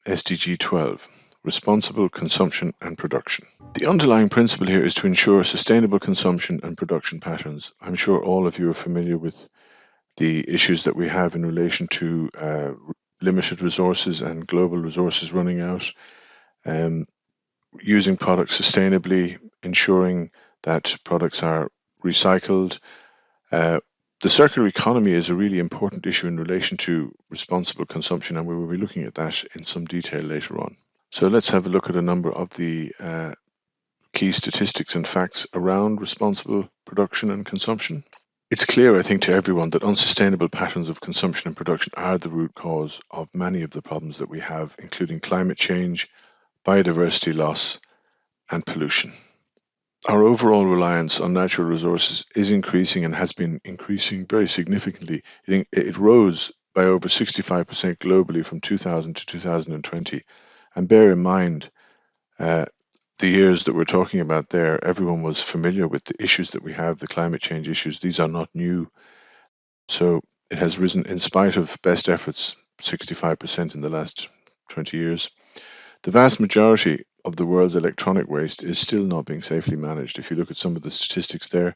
SDG 12, Responsible Consumption and Production. The underlying principle here is to ensure sustainable consumption and production patterns. I'm sure all of you are familiar with the issues that we have in relation to limited resources and global resources running out, using products sustainably, ensuring that products are recycled. The circular economy is a really important issue in relation to responsible consumption, and we will be looking at that in some detail later on. So let's have a look at a number of the key statistics and facts around responsible production and consumption. It's clear, I think, to everyone that unsustainable patterns of consumption and production are the root cause of many of the problems that we have, including climate change, biodiversity loss, and pollution. Our overall reliance on natural resources is increasing and has been increasing very significantly. It rose by over 65% globally from 2000 to 2020. And bear in mind, the years that we're talking about there, everyone was familiar with the issues that we have, the climate change issues. These are not new. So it has risen in spite of best efforts, 65% in the last 20 years. The vast majority of the world's electronic waste is still not being safely managed. If you look at some of the statistics there,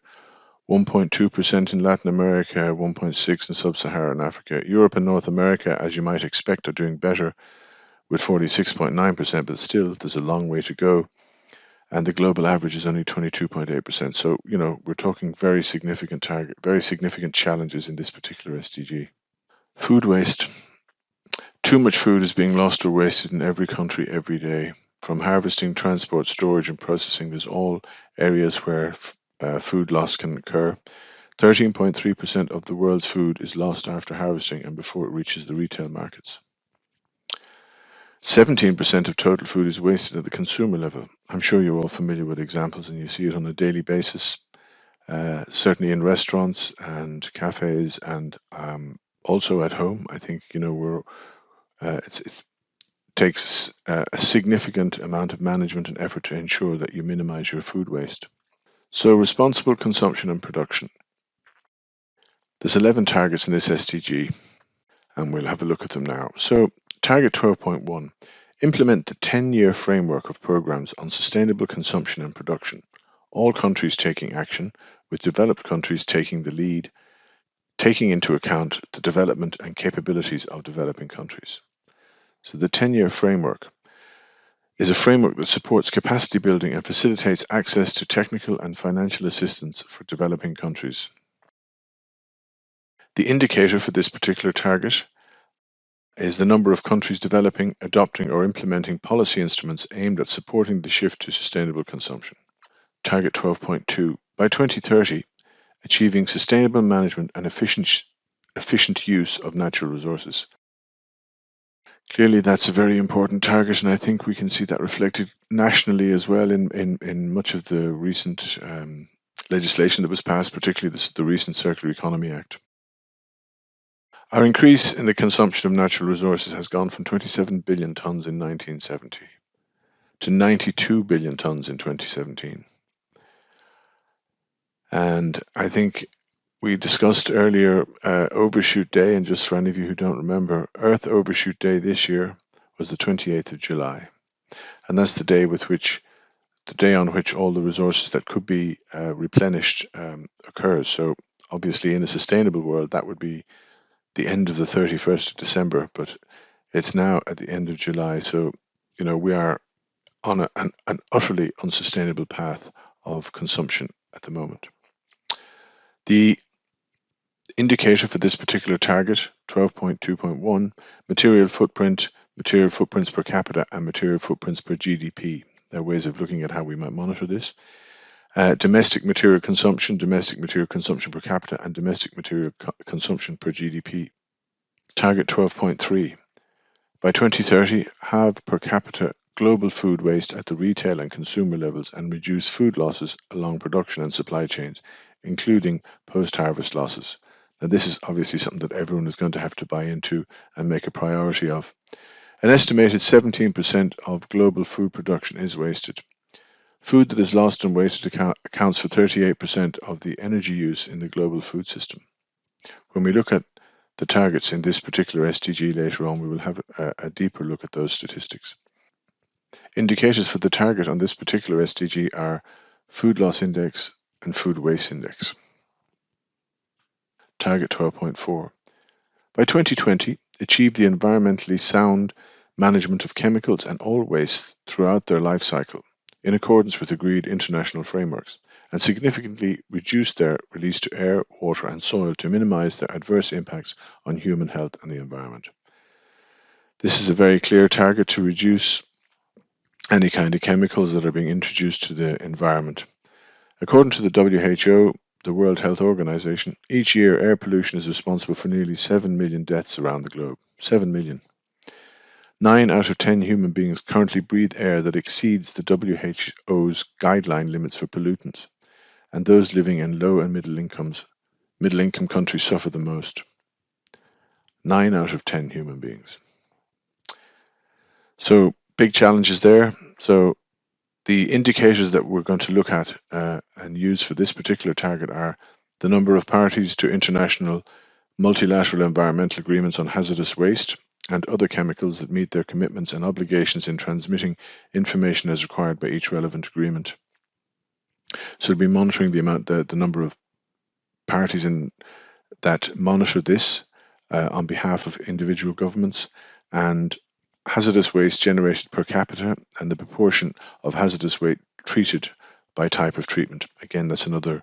1.2% in Latin America, 1.6% in Sub-Saharan Africa. Europe and North America, as you might expect, are doing better with 46.9%, but still there's a long way to go. And the global average is only 22.8%. So, we're talking very significant challenges in this particular SDG. Food waste. Too much food is being lost or wasted in every country every day. From harvesting, transport, storage, and processing, there's all areas where food loss can occur. 13.3% of the world's food is lost after harvesting and before it reaches the retail markets. 17% of total food is wasted at the consumer level. I'm sure you're all familiar with examples and you see it on a daily basis, certainly in restaurants and cafes and also at home. I think, it takes a significant amount of management and effort to ensure that you minimize your food waste. So responsible consumption and production. There's 11 targets in this SDG, and we'll have a look at them now. So target 12.1, implement the 10-year framework of programs on sustainable consumption and production. All countries taking action, with developed countries taking the lead, taking into account the development and capabilities of developing countries. So the 10-year framework is a framework that supports capacity building and facilitates access to technical and financial assistance for developing countries. The indicator for this particular target is the number of countries developing, adopting, or implementing policy instruments aimed at supporting the shift to sustainable consumption. Target 12.2, by 2030, achieving sustainable management and efficient use of natural resources. Clearly, that's a very important target, and I think we can see that reflected nationally as well in much of the recent legislation that was passed, particularly the recent Circular Economy Act. Our increase in the consumption of natural resources has gone from 27 billion tonnes in 1970 to 92 billion tonnes in 2017. And I think we discussed earlier Overshoot Day, and just for any of you who don't remember, Earth Overshoot Day this year was the 28th of July. And that's the day on which all the resources that could be replenished occurs. So obviously in a sustainable world, that would be the end of the 31st of December, but it's now at the end of July. So, we are on an utterly unsustainable path of consumption at the moment. The indicator for this particular target, 12.2.1, material footprints per capita, and material footprints per GDP. There are ways of looking at how we might monitor this. Domestic material consumption per capita, and domestic material consumption per GDP. Target 12.3. By 2030, halve per capita global food waste at the retail and consumer levels and reduce food losses along production and supply chains, including post-harvest losses. Now, this is obviously something that everyone is going to have to buy into and make a priority of. An estimated 17% of global food production is wasted. Food that is lost and wasted accounts for 38% of the energy use in the global food system. When we look at the targets in this particular SDG later on, we will have a deeper look at those statistics. Indicators for the target on this particular SDG are food loss index and food waste index. Target 12.4. By 2020, achieve the environmentally sound management of chemicals and all waste throughout their life cycle, in accordance with agreed international frameworks, and significantly reduce their release to air, water and soil to minimize their adverse impacts on human health and the environment. This is a very clear target to reduce any kind of chemicals that are being introduced to the environment. According to the WHO, the World Health Organization, each year air pollution is responsible for nearly 7 million deaths around the globe. 7 million. 9 out of 10 human beings currently breathe air that exceeds the WHO's guideline limits for pollutants, and those living in low and middle income countries suffer the most. 9 out of 10 human beings. So big challenges there. So the indicators that we're going to look at and use for this particular target are the number of parties to international multilateral environmental agreements on hazardous waste and other chemicals that meet their commitments and obligations in transmitting information as required by each relevant agreement. So we'll be monitoring the number of parties that monitor this on behalf of individual governments, and hazardous waste generated per capita and the proportion of hazardous waste treated by type of treatment. Again, that's another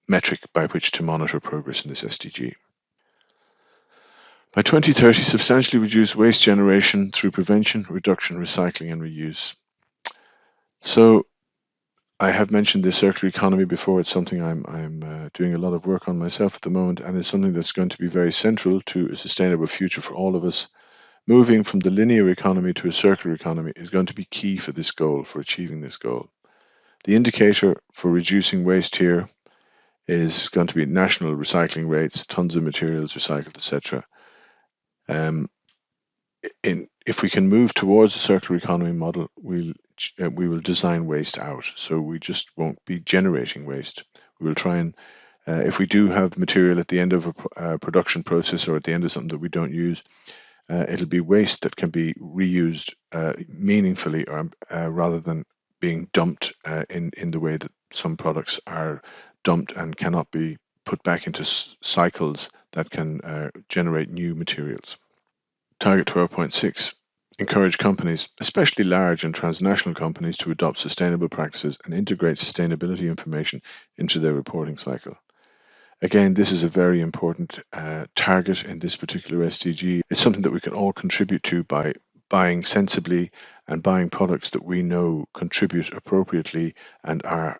metric by which to monitor progress in this SDG. By 2030, substantially reduce waste generation through prevention, reduction, recycling and reuse. So I have mentioned the circular economy before. It's something I'm doing a lot of work on myself at the moment, and it's something that's going to be very central to a sustainable future for all of us. Moving from the linear economy to a circular economy is going to be key for this goal, for achieving this goal. The indicator for reducing waste here is going to be national recycling rates, tons of materials recycled, etc. If we can move towards a circular economy model, we will design waste out. So we just won't be generating waste. We will try and, if we do have material at the end of a production process or at the end of something that we don't use, it'll be waste that can be reused meaningfully, or rather than being dumped in the way that some products are dumped and cannot be put back into cycles that can generate new materials. Target 12.6. Encourage companies, especially large and transnational companies, to adopt sustainable practices and integrate sustainability information into their reporting cycle. Again, this is a very important target in this particular SDG. It's something that we can all contribute to by buying sensibly and buying products that we know contribute appropriately and are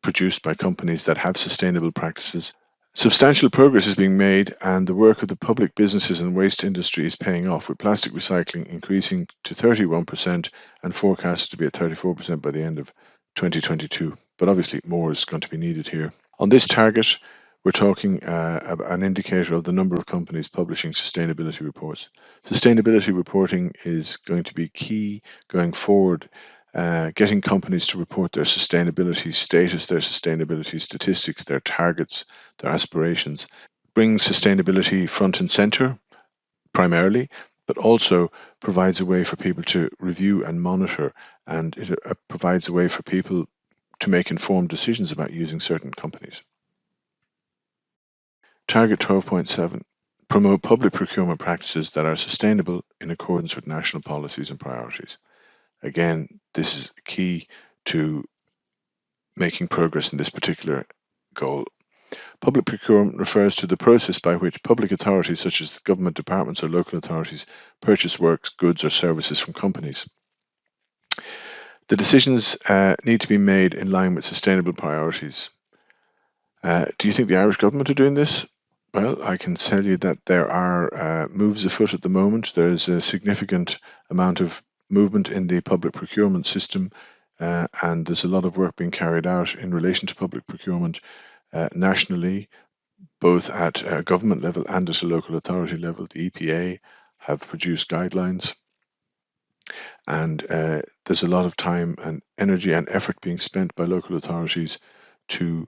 produced by companies that have sustainable practices. Substantial progress is being made, and the work of the public businesses and waste industry is paying off, with plastic recycling increasing to 31% and forecast to be at 34% by the end of 2022. But obviously more is going to be needed here. On this target, we're talking an indicator of the number of companies publishing sustainability reports. Sustainability reporting is going to be key going forward, getting companies to report their sustainability status, their sustainability statistics, their targets, their aspirations. Bring sustainability front and center primarily, but also provides a way for people to review and monitor, and it provides a way for people to make informed decisions about using certain companies. Target 12.7. Promote public procurement practices that are sustainable in accordance with national policies and priorities. Again, this is key to making progress in this particular goal. Public procurement refers to the process by which public authorities, such as government departments or local authorities, purchase works, goods or services from companies. The decisions need to be made in line with sustainable priorities. Do you think the Irish government are doing this? Well, I can tell you that there are moves afoot at the moment. There's a significant amount of movement in the public procurement system, and there's a lot of work being carried out in relation to public procurement nationally, both at a government level and at a local authority level. The EPA have produced guidelines, and there's a lot of time and energy and effort being spent by local authorities to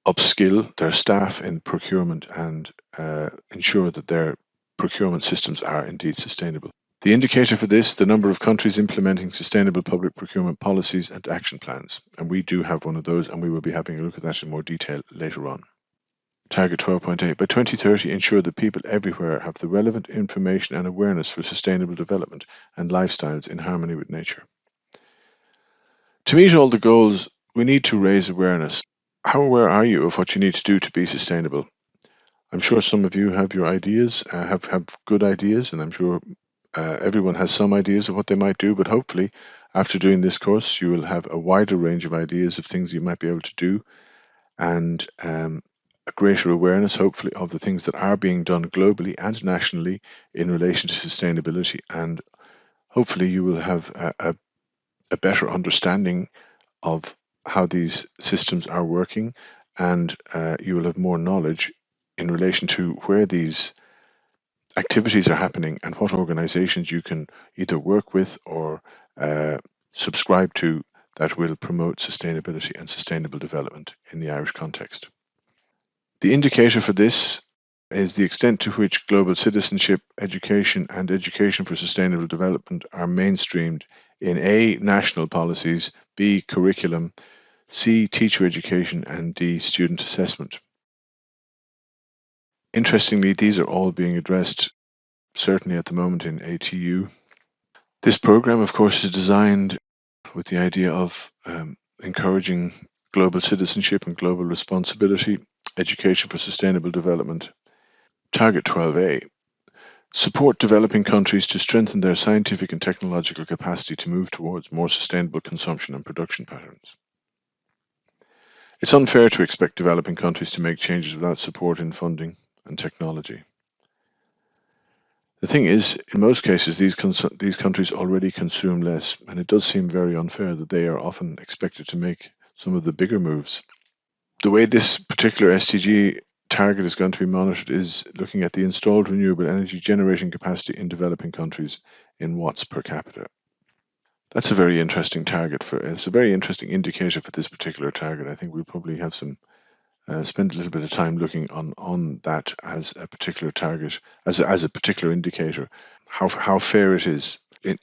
upskill their staff in procurement and ensure that their procurement systems are indeed sustainable. The indicator for this, the number of countries implementing sustainable public procurement policies and action plans. And we do have one of those, and we will be having a look at that in more detail later on. Target 12.8. By 2030, ensure that people everywhere have the relevant information and awareness for sustainable development and lifestyles in harmony with nature. To meet all the goals, we need to raise awareness. How aware are you of what you need to do to be sustainable? I'm sure some of you have your ideas, have good ideas, and I'm sure everyone has some ideas of what they might do, but hopefully after doing this course, you will have a wider range of ideas of things you might be able to do, and a greater awareness, hopefully, of the things that are being done globally and nationally in relation to sustainability. And hopefully you will have a better understanding of how these systems are working, and you will have more knowledge in relation to where these activities are happening and what organizations you can either work with or subscribe to that will promote sustainability and sustainable development in the Irish context. The indicator for this is the extent to which global citizenship, education, and education for sustainable development are mainstreamed in A, national policies, B, curriculum, C, teacher education, and D, student assessment. Interestingly, these are all being addressed certainly at the moment in ATU. This program, of course, is designed with the idea of encouraging global citizenship and global responsibility, education for sustainable development. Target 12A, support developing countries to strengthen their scientific and technological capacity to move towards more sustainable consumption and production patterns. It's unfair to expect developing countries to make changes without support in funding and technology. The thing is, in most cases, these countries already consume less, and it does seem very unfair that they are often expected to make some of the bigger moves. The way this particular SDG target is going to be monitored is looking at the installed renewable energy generation capacity in developing countries in watts per capita. That's a very interesting target it's a very interesting indicator for this particular target. I think we'll probably have some spend a little bit of time looking on that as a particular target, as a particular indicator, how fair it is in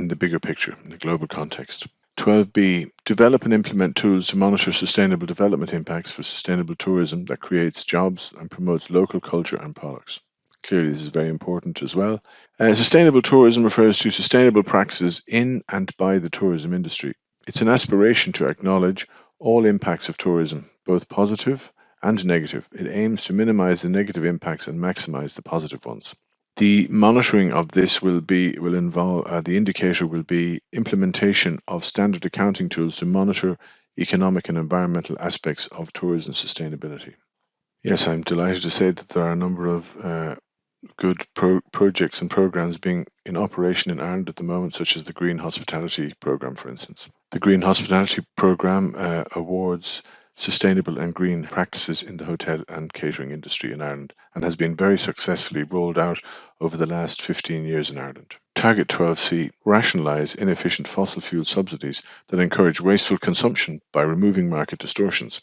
the bigger picture, in the global context. 12B, develop and implement tools to monitor sustainable development impacts for sustainable tourism that creates jobs and promotes local culture and products. Clearly, this is very important as well. Sustainable tourism refers to sustainable practices in and by the tourism industry. It's an aspiration to acknowledge all impacts of tourism, both positive and negative. It aims to minimize the negative impacts and maximize the positive ones. The monitoring of this will involve the indicator will be implementation of standard accounting tools to monitor economic and environmental aspects of tourism sustainability. Yes, I'm delighted to say that there are a number of good projects and programs being in operation in Ireland at the moment, such as the Green Hospitality Programme, for instance. The Green Hospitality Programme awards sustainable and green practices in the hotel and catering industry in Ireland and has been very successfully rolled out over the last 15 years in Ireland. Target 12C, rationalise inefficient fossil fuel subsidies that encourage wasteful consumption by removing market distortions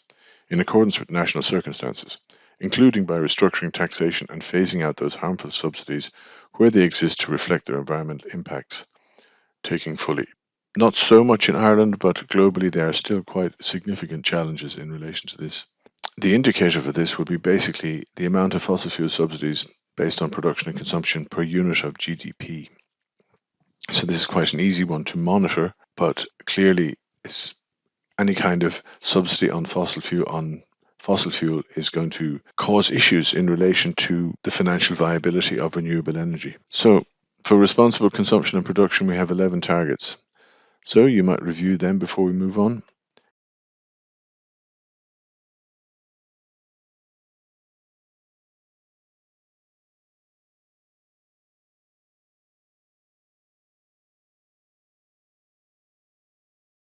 in accordance with national circumstances, including by restructuring taxation and phasing out those harmful subsidies where they exist to reflect their environmental impacts, taking fully. Not so much in Ireland, but globally there are still quite significant challenges in relation to this. The indicator for this will be basically the amount of fossil fuel subsidies based on production and consumption per unit of GDP. So this is quite an easy one to monitor, but clearly it's any kind of subsidy on fossil fuel is going to cause issues in relation to the financial viability of renewable energy. So for responsible consumption and production, we have 11 targets. So you might review them before we move on.